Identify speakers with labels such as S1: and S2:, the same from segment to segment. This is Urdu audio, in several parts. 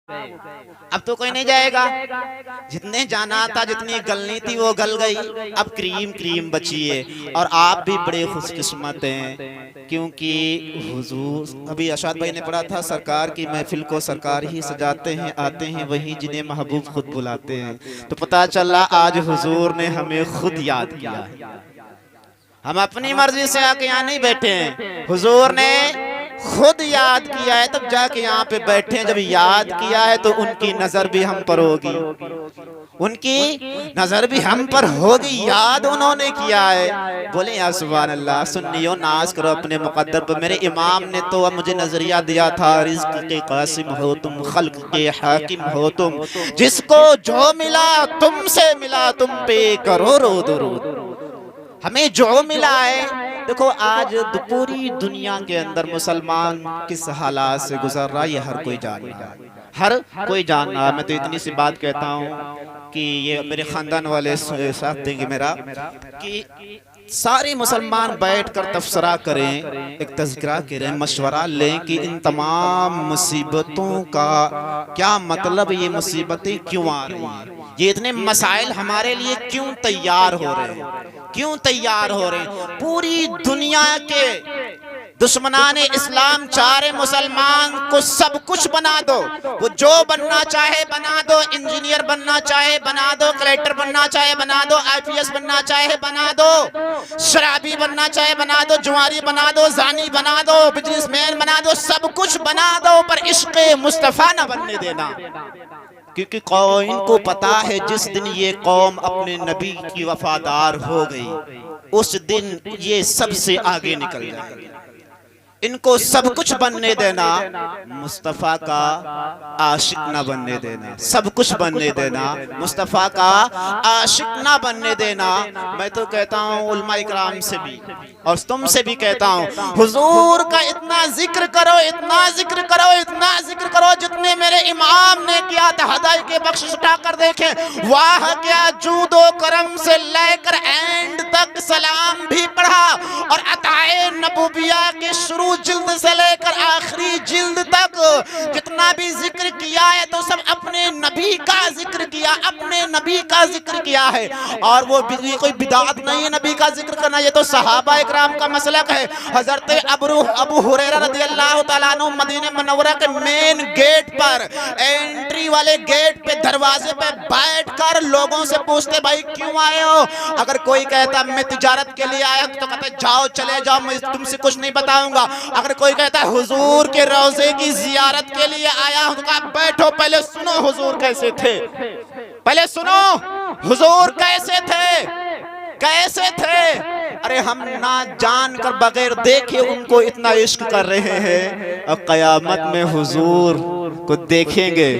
S1: اب تو کوئی نہیں جائے گا. جتنے جانا تھا، جتنی گلنی تھی وہ گل گئی. اب کریم کریم بچی ہے. اور آپ بھی بڑے خوش قسمت ہیں، کیونکہ حضور ابھی ارشاد بھائی نے پڑھا تھا، سرکار کی محفل کو سرکار ہی سجاتے ہیں، آتے ہیں وہی جنہیں محبوب خود بلاتے ہیں. تو پتہ چلا آج حضور نے ہمیں خود یاد کیا. ہم اپنی مرضی سے آ کے یہاں نہیں بیٹھے ہیں، حضور نے خود یاد کیا ہے تب جا کے یہاں پہ بیٹھے ہیں. جب یاد کیا ہے تو ان کی نظر بھی ہم پر ہوگی، ان کی نظر بھی ہم پر ہوگی. یاد انہوں نے کیا ہے. بولیں یا سبحان اللہ. سنیو ناز کرو اپنے مقدر پر. میرے امام نے تو مجھے نظریہ دیا تھا، رزق کے قاسم ہو تم، خلق کے حاکم ہو تم، جس کو جو ملا تم سے ملا، تم پہ کرو رو درود. ہمیں جو ملا ہے. دیکھو آج پوری دنیا کے اندر مسلمان کس حالات سے گزر رہا ہے یہ ہر کوئی جان رہا ہے، ہر کوئی جان رہا ہے. میں تو اتنی سی بات کہتا ہوں کہ یہ میرے خاندان والے ساتھ دیں گے میرا، کہ سارے مسلمان بیٹھ کر تفسرہ کریں، ایک تذکرہ کریں، مشورہ لیں کہ ان تمام مصیبتوں کا کیا مطلب، یہ مصیبتیں کیوں آ رہی ہیں، یہ اتنے مسائل ہمارے لیے کیوں تیار ہو رہے ہیں، کیوں تیار ہو رہے ہیں. پوری دنیا کے دشمنان اسلام چاہے مسلمان کو سب کچھ بنا دو، وہ جو بننا چاہے بنا دو، انجینئر بننا چاہے بنا دو، کلیکٹر بننا چاہے بنا دو، IPS بننا چاہے بنا دو، شرابی بننا چاہے بنا دو، جواری بنا دو، زانی بنا دو، بزنس مین بنا دو، سب کچھ بنا دو، پر عشق مصطفیٰ نہ بننے دینا. کیونکہ ان کو پتا ہے جس دن یہ قوم اپنے نبی کی وفادار ہو گئی، اس دن یہ سب سے آگے نکل جائے گی. ان کو سب کچھ بننے دینا، مصطفیٰ کا عاشق نہ بننے دینا. سب کچھ بننے دینا، مصطفیٰ کا عاشق نہ بننے دینا. میں تو کہتا ہوں علماء اکرام سے بھی اور تم سے بھی کہتا ہوں، حضور کا اتنا ذکر کرو، اتنا ذکر کرو، اتنا ذکر کرو جتنے میرے امام نے کیا تھا. ہدایت کے بخشش اٹھا کر دیکھیں، واہ کیا جود و کرم سے لے کر اینڈ تک سلام بھی پڑھا، اور عطائے نبویہ کے شروع جلد سے لے کر آخری جلد تک جتنا بھی ذکر کیا ہے تو سب اپنے نبی کا ذکر کیا، اپنے نبی کا ذکر کیا ہے. اور وہ کوئی بدعت نہیں ہے نبی کا ذکر کرنا، یہ تو صحابہ اکرام کا مسلک ہے. حضرت ابو ہریرہ رضی اللہ تعالیٰ عنہ مدینہ منورہ کے مین گیٹ پر، انٹری والے گیٹ پہ دروازے پہ بیٹھ کر لوگوں سے پوچھتے بھائی کیوں آئے ہو. اگر کوئی کہتا میں تجارت کے لیے آیا تو کہتے جاؤ چلے جاؤ، میں تم سے کچھ نہیں بتاؤں گا. اگر کوئی کہتا ہے حضور کے روضے کی زیارت کے لیے آیا ہوں تو کہا بیٹھو پہلے سنو حضور کیسے تھے، پہلے سنو حضور کیسے تھے، کیسے تھے. ارے ہم نہ جان کر بغیر دیکھے ان کو اتنا عشق کر رہے ہیں، اور قیامت میں حضور کو دیکھیں گے،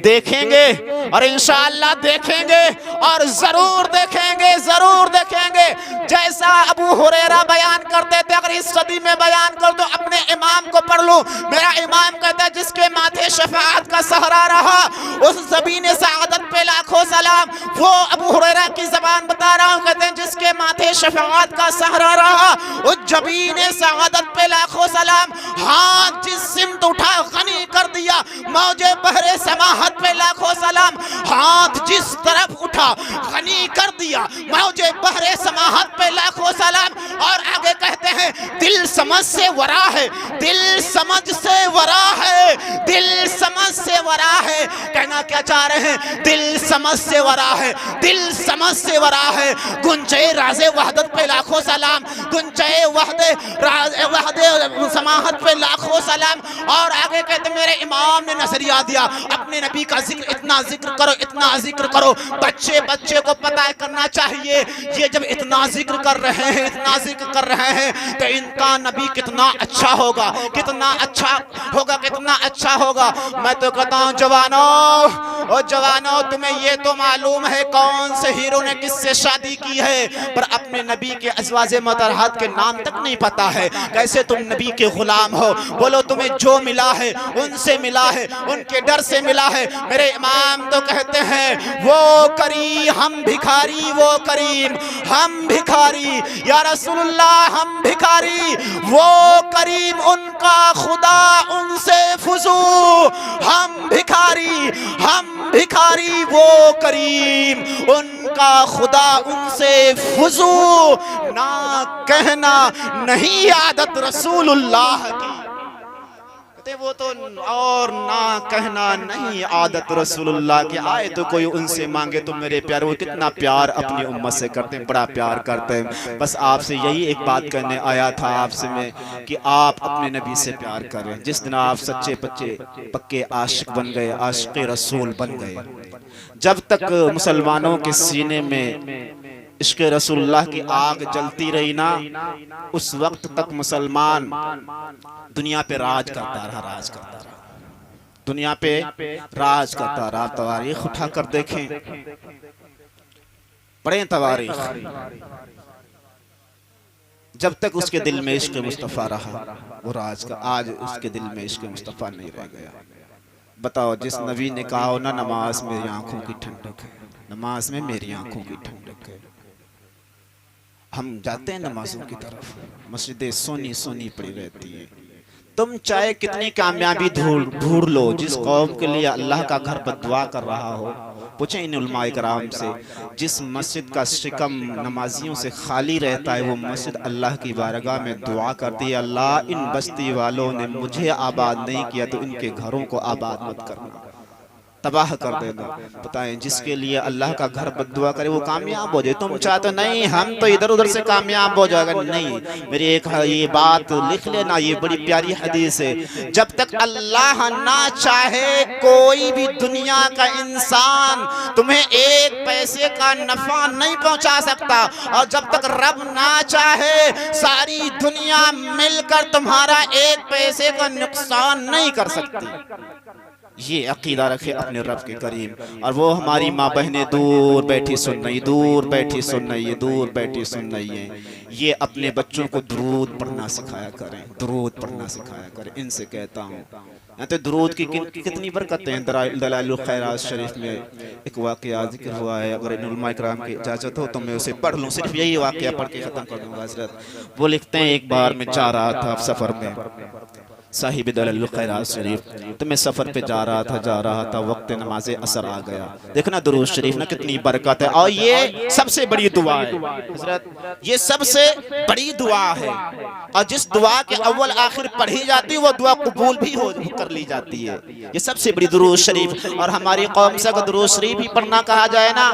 S1: دیکھیں گے، اور انشاءاللہ دیکھیں گے، اور ضرور دیکھیں گے، ضرور دیکھیں گے. جیسا ابو ہریرہ بیان کرتے تھے، اگر اس صدی میں بیان کر دو اپنے امام کو پڑھ لوں. میرا امام کہتا ہے جس کے ماتھے شفاعت کا سہرا رہا اس زبین سعادت پہ لاکھوں سلام. وہ ابو ہریرہ کی زبان بتا رہا ہوں، کہتے ہیں جس کے ماتھے شفاعت کا سہرا رہا اس جبین سعادت پہ لاکھوں سلام. ہاتھ جس سمت اٹھا غنی کر دیا موج بحر سماحت پہ لاکھوں سلام. ہاتھ جس طرف اٹھا غنی کر دیا موج بحر سماحت پہ لاکھوں سلام. اور آگے کہتے ہیں دل سمجھ سے ورا ہے، دل سمجھ سے ورا ہے، دل سمجھ سے ورا ہے. کہنا کیا چاہ رہے ہیں؟ دل سمجھ سے ورا ہے، دل سمجھ سے ورا ہے. گنجے راز وحدت پہ لاکھوں سلام، گنجے وحدت سماحت پہ لاکھوں سلام. اور آگے کہتے میرے امام نے نظریہ دیا اپنے نبی کا ذکر، اتنا ذکر کرو، اتنا ذکر کرو. بچے کو پتہ کرنا چاہیے یہ جب اتنا ذکر کر رہے ہیں، اتنا ذکر کر رہے ہیں تو ان کا نبی کتنا اچھا ہوگا، کتنا اچھا ہوگا، کتنا اچھا ہوگا. میں تو کہتا ہوں جوانوں اور جوانوں تمہیں یہ تو معلوم ہے کون سے ہیرو نے کس سے شادی کی ہے، پر اپنے نبی کے ازواج مطہرات کے نام تک نہیں پتا ہے۔ کیسے تم نبی کے غلام ہو؟ بولو تمہیں جو ملا ہے ان سے ملا ہے، ان کے ڈر سے ملا ہے۔ میرے امام تو کہتے ہیں وہ کریم ہم بھکاری، وہ کریم ہم بھکاری، یا رسول اللہ ہم بھکاری، وہ کریم ان کا خدا ان سے فزو، ہم بھکاری ہم بھکاری، وہ کریم ان کا خدا ان سے فزو، نہ کہنا نہیں عادت رسول اللہ کی، کہتے وہ تو اور نہ کہنا نہیں عادت رسول اللہ کی۔ آئے تو کوئی ان سے مانگے تو میرے پیارے، وہ کتنا پیار اپنی امت سے کرتے ہیں، بڑا پیار کرتے ہیں۔ بس آپ سے یہی ایک بات کرنے آیا تھا آپ سے میں کہ آپ اپنے نبی سے پیار کریں۔ جس دن آپ سچے پکے عاشق بن گئے، عاشق رسول بن گئے، جب تک مسلمانوں کے سینے میں عشق رسول اللہ کی آگ جلتی رہی نا، اس وقت تک مسلمان دنیا پہ راج کرتا رہا، دنیا پہ راج کرتا رہا۔ تواریخ اٹھا کر دیکھیں، پڑھیں تواریخ، جب تک اس کے دل میں عشق مصطفیٰ رہا وہ راج کا، آج اس کے دل میں عشق مصطفیٰ نہیں رہ گیا۔ بتاؤ جس نبی نے کہا ہو نا نماز میری آنکھوں کی ٹھنڈک ہے، نماز میں میری آنکھوں کی ٹھنڈک ہے، ہم جاتے ہیں نمازوں کی طرف، مسجدیں سونی سونی پڑی رہتی ہیں۔ تم چاہے کتنی کامیابی ڈھونڈ لو، جس قوم کے لیے اللہ کا گھر بد دعا کر رہا ہو، پوچھیں ان علماء کرام سے، جس مسجد کا شکم نمازیوں سے خالی رہتا ہے وہ مسجد اللہ کی بارگاہ میں دعا کرتی ہے، اللہ ان بستی والوں نے مجھے آباد نہیں کیا تو ان کے گھروں کو آباد مت کرنا، تباہ کر دینا۔ بتائیں جس کے لیے اللہ کا گھر بد دعا کرے وہ کامیاب ہو جائے۔ تم چاہتے نہیں ہم تو ادھر ادھر سے کامیاب ہو جائے گا، نہیں، میری ایک یہ بات لکھ لینا، یہ بڑی پیاری حدیث ہے، جب تک اللہ نہ چاہے کوئی بھی دنیا کا انسان تمہیں ایک پیسے کا نفع نہیں پہنچا سکتا، اور جب تک رب نہ چاہے ساری دنیا مل کر تمہارا ایک پیسے کا نقصان نہیں کر سکتی۔ یہ عقیدہ رکھے اپنے رب کے کریم۔ اور وہ ہماری ماں بہنیں دور بیٹھی سن رہی، دور بیٹھی سن رہی ہے، دور بیٹھی سن رہی ہیں، یہ اپنے بچوں کو درود پڑھنا سکھایا کریں، درود پڑھنا سکھایا کریں۔ ان سے کہتا ہوں تو درود کی کتنی برکتیں ہیں۔ دلائل الخیرات شریف میں ایک واقعہ ذکر ہوا ہے، اگر ان علماء کرام کی اجازت ہو تو میں اسے پڑھ لوں، صرف یہی واقعہ پڑھ کے ختم کر دوں گا حضرت۔ وہ لکھتے ہیں ایک بار میں جا رہا تھا سفر میں، صاحب دلائل الخیرات شریف، تو میں سفر پہ جا رہا تھا، وقت نماز عصر آ گیا۔ دیکھنا درود شریف نا کتنی برکت ہے، اور یہ سب سے بڑی دعا ہے حضرت، یہ سب سے بڑی دعا ہے، اور جس دعا کے اول آخر پڑھی جاتی ہے وہ دعا قبول بھی کر لی جاتی ہے۔ یہ سب سے بڑی درود شریف، اور ہماری قوم سے اگر درود شریف ہی پڑھنا کہا جائے نا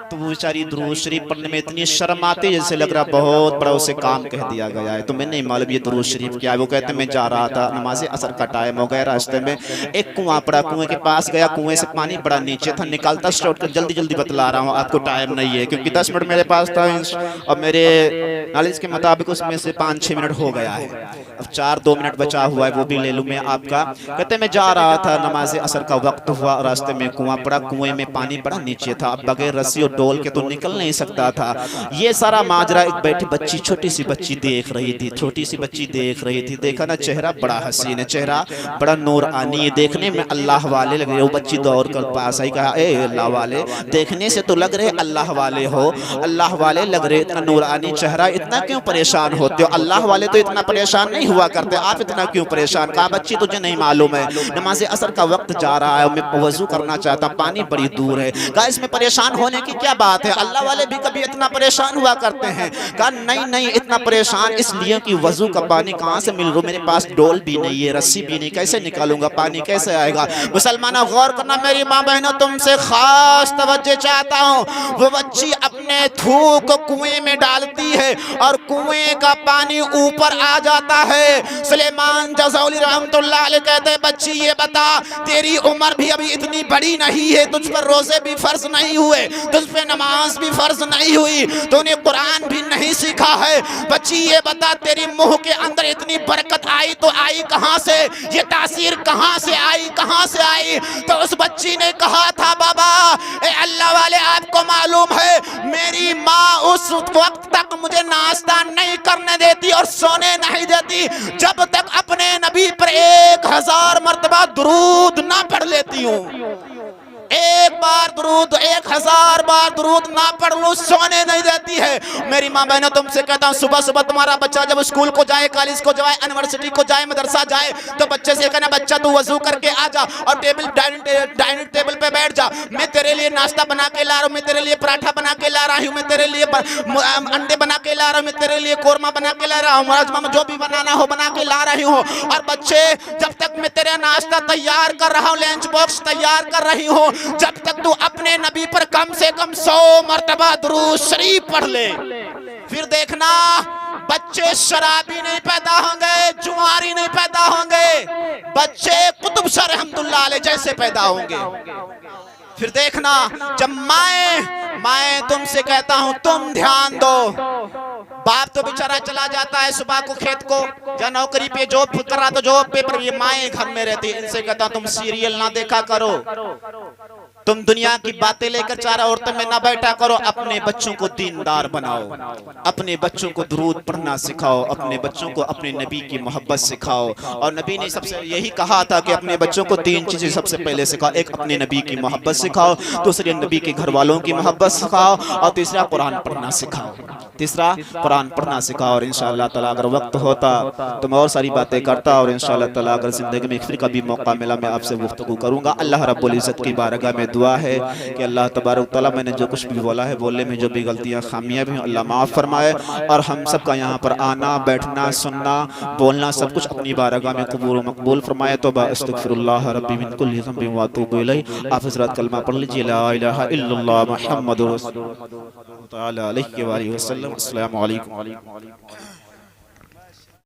S1: تو وہ بیچاری درود شریف پڑھنے میں اتنی شرم آتی ہے جیسے لگ رہا بہت بڑا اسے کام کہہ دیا گیا ہے۔ تو میں نہیں معلوم یہ درود شریف کیا ہے۔ وہ کہتے ہیں میں جا رہا تھا، نماز عصر کا ٹائم ہو گیا، راستے میں ایک کنواں پڑا، کنویں کے پاس گیا، کنویں سے پانی بڑا نیچے تھا، نکالتا شاٹ کر جلدی بتلا رہا ہوں، آپ کو ٹائم نہیں ہے کیونکہ 10 منٹ میرے پاس تھا، اور میرے نالج کے مطابق اس میں سے 5-6 منٹ ہو گیا ہے، اب 4-2 منٹ بچا ہوا ہے، وہ بھی لے لوں میں آپ کا۔ کہتے ہیں میں جا رہا تھا، نماز عصر کا وقت ہوا، راستے میں کنواں پڑا، کنویں میں پانی بڑا نیچے تھا، اب بغیر رسی اور ڈول کے تو نکل نہیں سکتا تھا۔ یہ سارا ماجرا ایک بیٹھی بچی، چھوٹی سی بچی دیکھ رہی تھی، دیکھا نا چہرہ بڑا حسین ہے، چہرہ بڑا نور آنی ہے، دیکھنے میں اللہ والے لگ رہے۔ وہ بچی دور کر پاس آئی، کہا اے اللہ والے، دیکھنے سے تو لگ رہے اللہ والے ہو، اللہ والے لگ رہے، اتنا نور آنی چہرہ، اتنا کیوں پریشان ہوتے ہو؟ اللہ والے تو اتنا پریشان نہیں ہوا کرتے، آپ اتنا کیوں پریشان؟ کہا بچی تجھے نہیں معلوم ہے نماز عصر کا وقت جا رہا ہے، میں وضو کرنا چاہتا ہوں، پانی بڑی دور ہے۔ کہا اس میں پریشان ہونے کی کیا بات ہے؟ اللہ والے بھی کبھی اتنا پریشان ہوا کرتے ہیں؟ کہا نہیں اتنا پریشان اس لیے کہ وضو کا پانی کہاں سے مل رہا، میرے پاس ڈول بھی نہیں ہے، رسی بھی نہیں، کیسے نکالوں گا پانی، کیسے آئے گا؟ مسلمانوں غور کرنا، میری ماں بہنوں تم سے خاص توجہ چاہتا ہوں، وہ بچی اپنے اپنے تھوک کنویں میں ڈالتی ہے اور کنویں کا پانی اوپر آ جاتا ہے۔ سلیمان جزولی رحمت اللہ علیہ کہتے ہیں بچی یہ بتا تیری عمر بھی ابھی اتنی بڑی نہیں ہے، تجھ پر روزے بھی فرض نہیں ہوئے، تجھ پہ نماز بھی فرض نہیں ہوئی، تو نے قرآن بھی نہیں سیکھا ہے، بچی یہ بتا تیری منہ کے اندر اتنی برکت آئی تو آئی کہاں سے، یہ تاثیر کہاں سے آئی، کہاں سے آئی؟ تو اس بچی نے کہا تھا بابا اے اللہ والے آپ کو معلوم ہے میری ماں اس وقت تک مجھے ناشتہ نہیں کرنے دیتی اور سونے نہیں دیتی جب تک اپنے نبی پر 1000 مرتبہ درود نہ پڑھ لیتی ہوں۔ ایک بار درود 1000 بار درود نہ پڑھ لوں سونے نہیں دیتی ہے۔ میری ماں بہنوں تم سے کہتا ہوں صبح صبح تمہارا بچہ جب اسکول کو جائے، کالج کو جائے، یونیورسٹی کو جائے، مدرسہ جائے تو بچے سے کہنا بچہ تو وضو کر کے آ جا اور ڈائننگ ٹیبل پہ بیٹھ جا، میں تیرے لیے ناشتہ بنا کے لا رہا ہوں، میں تیرے لیے پراٹھا بنا کے لا رہا ہوں، میں تیرے لیے انڈے بنا کے لا رہا ہوں، میں تیرے لیے قورمہ بنا کے لا رہا ہوں، راجمہ جو بھی بنانا ہو بنا کے لا رہی ہوں۔ اور بچے جب تک میں تیرے ناشتہ تیار کر رہا ہوں، لنچ باکس تیار کر رہی ہوں، جب تک تو اپنے نبی پر کم سے کم 100 مرتبہ درود شریف پڑھ لے، پھر دیکھنا بچے شرابی نہیں پیدا ہوں گے، جواری نہیں پیدا ہوں گے، بچے قطب شاہ رحمت اللہ علیہ جیسے پیدا ہوں گے۔ پھر دیکھنا جب مائیں تم سے کہتا ہوں تم دھیان دو، باپ تو بیچارہ چلا جاتا ہے صبح کو کھیت کو یا نوکری پہ جاب کر رہا تو جاب پہ، پر یہ مائیں گھر میں رہتی، ان سے کہتا ہوں تم سیریل نہ دیکھا کرو، تم دنیا کی باتیں لے کر چار عورتوں میں نہ بیٹھا کرو، اپنے بچوں کو دیندار بناؤ، اپنے بچوں کو درود پڑھنا سکھاؤ، اپنے بچوں کو اپنے نبی کی محبت سکھاؤ۔ اور نبی نے سب سے یہی کہا تھا کہ اپنے بچوں کو 3 چیزیں سب سے پہلے سکھاؤ، ایک اپنے نبی کی محبت سکھاؤ، دوسری نبی کے گھر والوں کی محبت سکھاؤ، اور تیسرا قرآن پڑھنا سکھاؤ، تیسرا قرآن پڑھنا سکھاؤ۔ اور انشاءاللہ تعالیٰ اگر وقت ہوتا تو میں اور ساری باتیں کرتا، اور انشاءاللہ تعالیٰ اگر زندگی میں پھر کبھی موقع ملا میں آپ سے گفتگو کروں گا۔ اللہ رب العزت کی بارگاہ میں دعا ہے کہ اللہ تبارک تعالیٰ میں نے جو کچھ بھی بولا ہے، بولنے میں جو بھی غلطیاں خامیاں بھی ہیں اللہ معاف فرمائے، اور ہم سب کا یہاں پر آنا بیٹھنا سننا بولنا سب کچھ اپنی بارگاہ میں قبول و مقبول فرمائے۔ توبہ استغفر اللہ ربی من کل ذنب واتوب الیہ۔ آپ حضرات کلمہ پڑھ لیجئے لا الہ الا اللہ محمد رسول اللہ تعالیٰ علیہ وآلہ وسلم۔ السلام علیکم۔